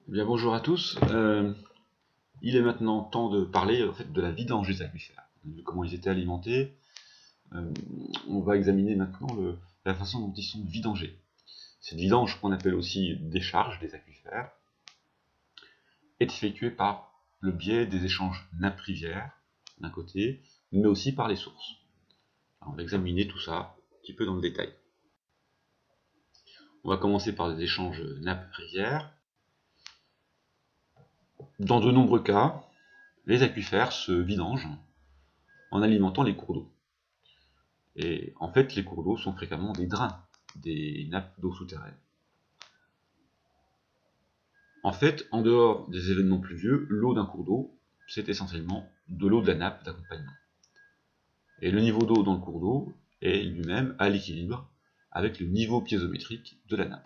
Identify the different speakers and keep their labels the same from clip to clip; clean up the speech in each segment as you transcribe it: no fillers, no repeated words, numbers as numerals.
Speaker 1: Bien, bonjour à tous. Il est maintenant temps de parler en fait, de la vidange des aquifères, de comment ils étaient alimentés. On va examiner maintenant la façon dont ils sont vidangés. Cette vidange, qu'on appelle aussi décharge des aquifères, est effectuée par le biais des échanges nappe-rivière, d'un côté, mais aussi par les sources. Alors, on va examiner tout ça un petit peu dans le détail. On va commencer par les échanges nappe-rivière. Dans de nombreux cas, les aquifères se vidangent en alimentant les cours d'eau. Et en fait, les cours d'eau sont fréquemment des drains, des nappes d'eau souterraines. En fait, en dehors des événements pluvieux, l'eau d'un cours d'eau, c'est essentiellement de l'eau de la nappe d'accompagnement. Et le niveau d'eau dans le cours d'eau est lui-même à l'équilibre avec le niveau piézométrique de la nappe.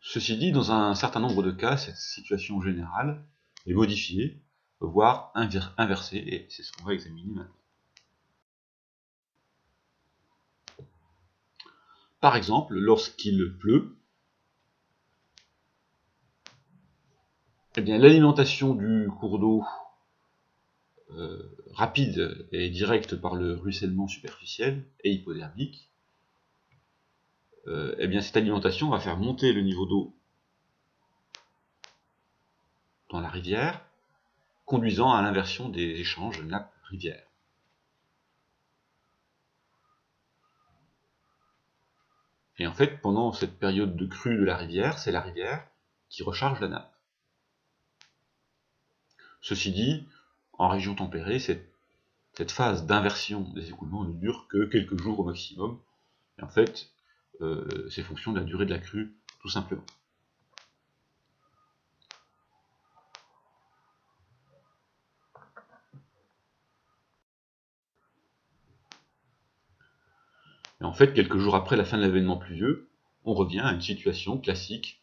Speaker 1: Ceci dit, dans un certain nombre de cas, cette situation générale est modifiée, voire inversée, et c'est ce qu'on va examiner maintenant. Par exemple, lorsqu'il pleut, eh bien, l'alimentation du cours d'eau rapide et directe par le ruissellement superficiel et hypodermique, eh bien, cette alimentation va faire monter le niveau d'eau dans la rivière, conduisant à l'inversion des échanges nappe-rivière. Et en fait, pendant cette période de crue de la rivière, c'est la rivière qui recharge la nappe. Ceci dit, en région tempérée, cette phase d'inversion des écoulements ne dure que quelques jours au maximum. Et en fait, c'est fonction de la durée de la crue, tout simplement. Et en fait, quelques jours après la fin de l'événement pluvieux, on revient à une situation classique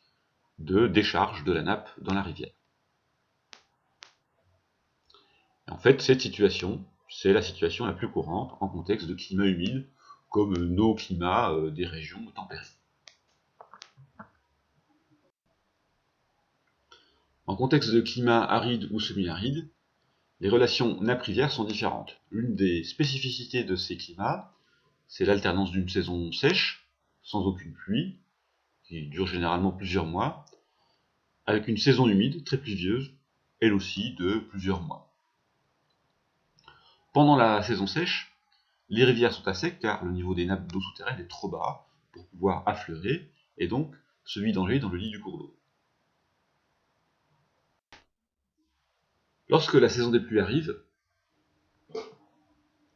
Speaker 1: de décharge de la nappe dans la rivière. Et en fait, cette situation, c'est la situation la plus courante en contexte de climat humide, comme nos climats des régions tempérées. En contexte de climat aride ou semi-aride, les relations nappe-rivière sont différentes. L'une des spécificités de ces climats, c'est l'alternance d'une saison sèche, sans aucune pluie, qui dure généralement plusieurs mois, avec une saison humide, très pluvieuse, elle aussi de plusieurs mois. Pendant la saison sèche, les rivières sont à sec car le niveau des nappes d'eau souterraine est trop bas pour pouvoir affleurer et donc se vidanger dans le lit du cours d'eau. Lorsque la saison des pluies arrive,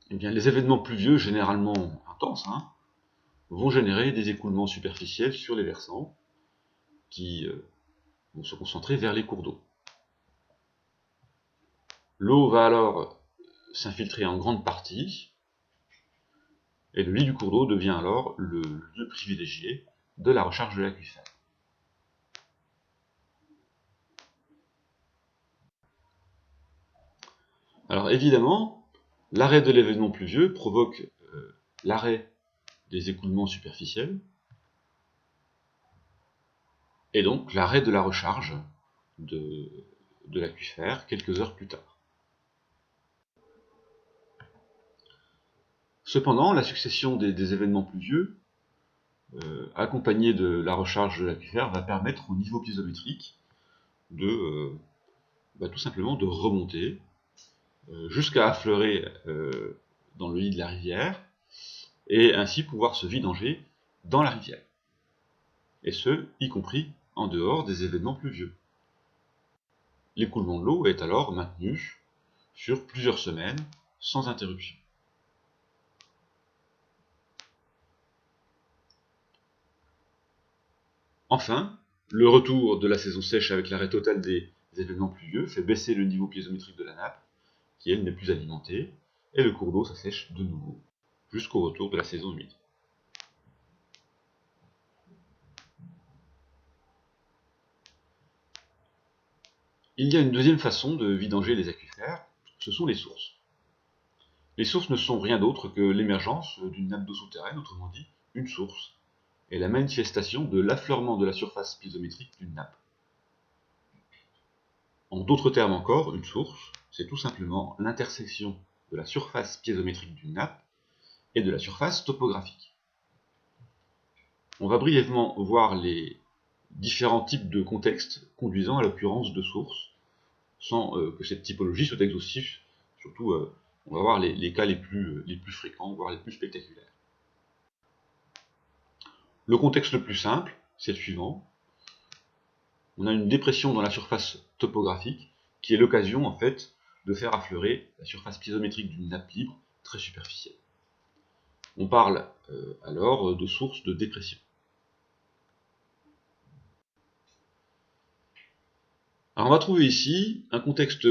Speaker 1: eh bien, les événements pluvieux, généralement intenses, vont générer des écoulements superficiels sur les versants qui vont se concentrer vers les cours d'eau. L'eau va alors s'infiltrer en grande partie, et le lit du cours d'eau devient alors le lieu privilégié de la recharge de l'aquifère. Alors évidemment, l'arrêt de l'événement pluvieux provoque l'arrêt des écoulements superficiels, et donc l'arrêt de la recharge de l'aquifère quelques heures plus tard. Cependant, la succession des événements pluvieux, accompagnée de la recharge de l'aquifère, va permettre au niveau piézométrique de tout simplement de remonter jusqu'à affleurer dans le lit de la rivière, et ainsi pouvoir se vidanger dans la rivière. Et ce, y compris en dehors des événements pluvieux. L'écoulement de l'eau est alors maintenu sur plusieurs semaines sans interruption. Enfin, le retour de la saison sèche avec l'arrêt total des événements pluvieux fait baisser le niveau piézométrique de la nappe, qui elle n'est plus alimentée, et le cours d'eau s'assèche de nouveau, jusqu'au retour de la saison humide. Il y a une deuxième façon de vidanger les aquifères, ce sont les sources. Les sources ne sont rien d'autre que l'émergence d'une nappe d'eau souterraine, autrement dit, une source, est la manifestation de l'affleurement de la surface piézométrique d'une nappe. En d'autres termes encore, une source, c'est tout simplement l'intersection de la surface piézométrique d'une nappe et de la surface topographique. On va brièvement voir les différents types de contextes conduisant à l'occurrence de sources, sans que cette typologie soit exhaustive. Surtout, on va voir les cas les plus fréquents, voire les plus spectaculaires. Le contexte le plus simple, c'est le suivant. On a une dépression dans la surface topographique, qui est l'occasion, en fait, de faire affleurer la surface piézométrique d'une nappe libre très superficielle. On parle alors de source de dépression. Alors on va trouver ici un contexte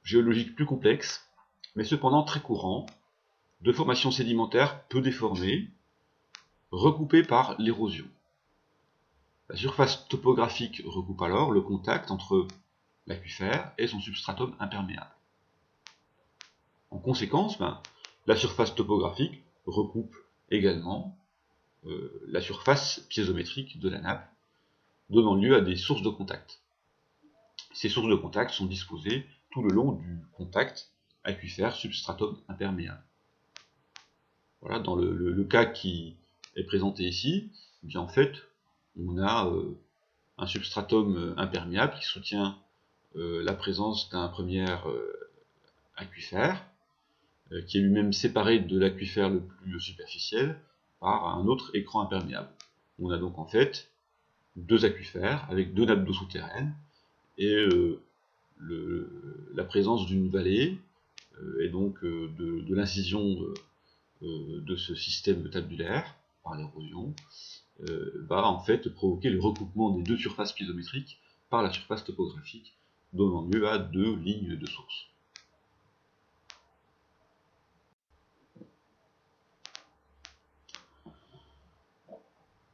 Speaker 1: géologique plus complexe, mais cependant très courant, de formations sédimentaires peu déformées, recoupées par l'érosion. La surface topographique recoupe alors le contact entre l'aquifère et son substratum imperméable. En conséquence, la surface topographique recoupe également la surface piézométrique de la nappe, donnant lieu à des sources de contact. Ces sources de contact sont disposées tout le long du contact aquifère-substratum imperméable. Voilà, dans le cas qui est présenté ici, eh bien en fait, on a un substratum imperméable qui soutient la présence d'un premier aquifère, qui est lui-même séparé de l'aquifère le plus superficiel par un autre écran imperméable. On a donc en fait deux aquifères avec deux nappes d'eau souterraines et la présence d'une vallée et donc de l'incision de ce système tabulaire par l'érosion va en fait provoquer le recoupement des deux surfaces piézométriques par la surface topographique, donnant lieu à deux lignes de source.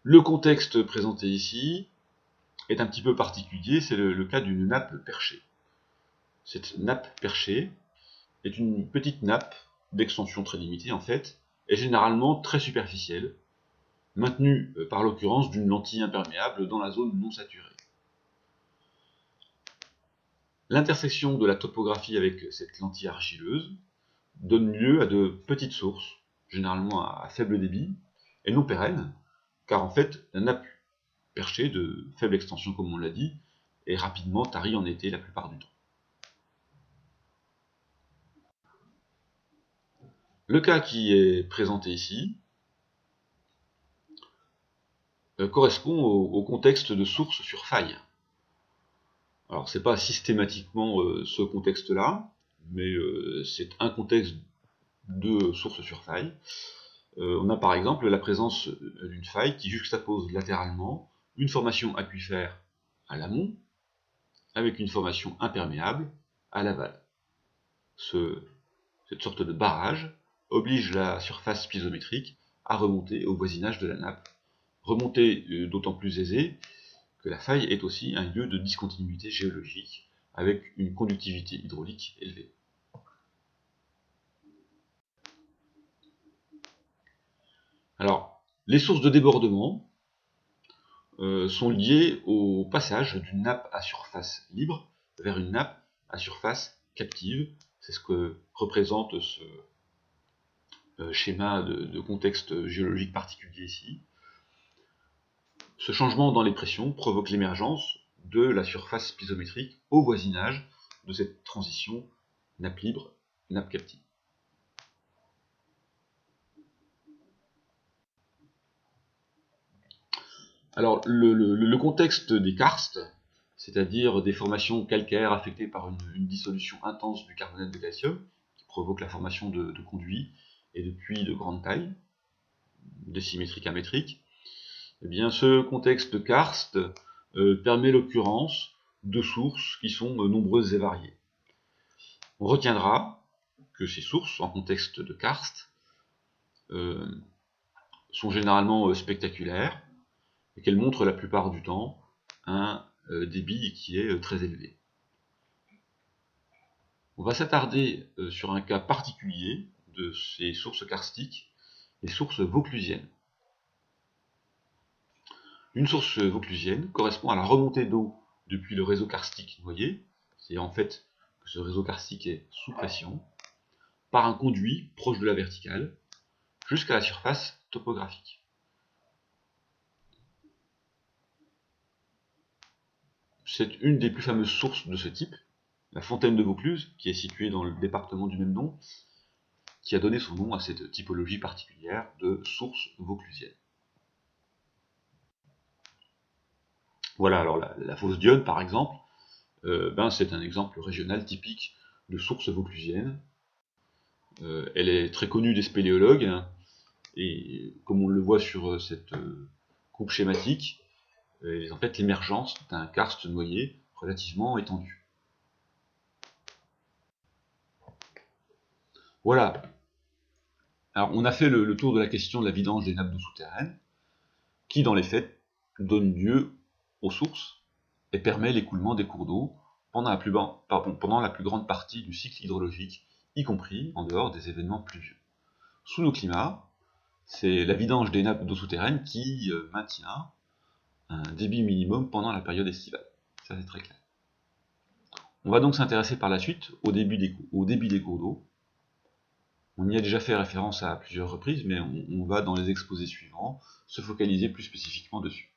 Speaker 1: Le contexte présenté ici est un petit peu particulier, c'est le cas d'une nappe perchée. Cette nappe perchée est une petite nappe d'extension très limitée en fait, et généralement très superficielle, maintenue par l'occurrence d'une lentille imperméable dans la zone non saturée. L'intersection de la topographie avec cette lentille argileuse donne lieu à de petites sources, généralement à faible débit, et non pérennes, car en fait la nappe perchée de faible extension comme on l'a dit, est rapidement tarie en été la plupart du temps. Le cas qui est présenté ici correspond au contexte de source sur faille. Alors c'est pas systématiquement ce contexte-là, mais c'est un contexte de source sur faille. On a par exemple la présence d'une faille qui juxtapose latéralement une formation aquifère à l'amont avec une formation imperméable à l'aval. Cette sorte de barrage oblige la surface piézométrique à remonter au voisinage de la nappe. Remontée d'autant plus aisée que la faille est aussi un lieu de discontinuité géologique avec une conductivité hydraulique élevée. Alors, les sources de débordement sont liées au passage d'une nappe à surface libre vers une nappe à surface captive. C'est ce que représente ce schéma de contexte géologique particulier ici. Ce changement dans les pressions provoque l'émergence de la surface piézométrique au voisinage de cette transition nappe libre, nappe captive. Alors, le contexte des karstes, c'est-à-dire des formations calcaires affectées par une dissolution intense du carbonate de calcium, qui provoque la formation de conduits et de puits de grande taille, décimétriques à métriques, eh bien, ce contexte de karst permet l'occurrence de sources qui sont nombreuses et variées. On retiendra que ces sources, en contexte de karst, sont généralement spectaculaires, et qu'elles montrent la plupart du temps un débit qui est très élevé. On va s'attarder sur un cas particulier de ces sources karstiques, les sources vauclusiennes. Une source vauclusienne correspond à la remontée d'eau depuis le réseau karstique noyé, c'est en fait que ce réseau karstique est sous pression, par un conduit proche de la verticale, jusqu'à la surface topographique. C'est une des plus fameuses sources de ce type, la fontaine de Vaucluse, qui est située dans le département du même nom, qui a donné son nom à cette typologie particulière de source vauclusienne. Voilà, alors la fosse d'Yonne, par exemple, c'est un exemple régional typique de source vauclusienne. Elle est très connue des spéléologues, hein, et comme on le voit sur cette coupe schématique, en fait l'émergence d'un karst noyé relativement étendu. Voilà. Alors on a fait le tour de la question de la vidange des nappes d'eau souterraines, qui dans les faits donne lieu aux sources et permet l'écoulement des cours d'eau pendant la plus grande partie du cycle hydrologique, y compris en dehors des événements pluvieux. Sous nos climats, c'est la vidange des nappes d'eau souterraines qui maintient un débit minimum pendant la période estivale. Ça c'est très clair. On va donc s'intéresser par la suite au débit des cours d'eau. On y a déjà fait référence à plusieurs reprises, mais on va dans les exposés suivants se focaliser plus spécifiquement dessus.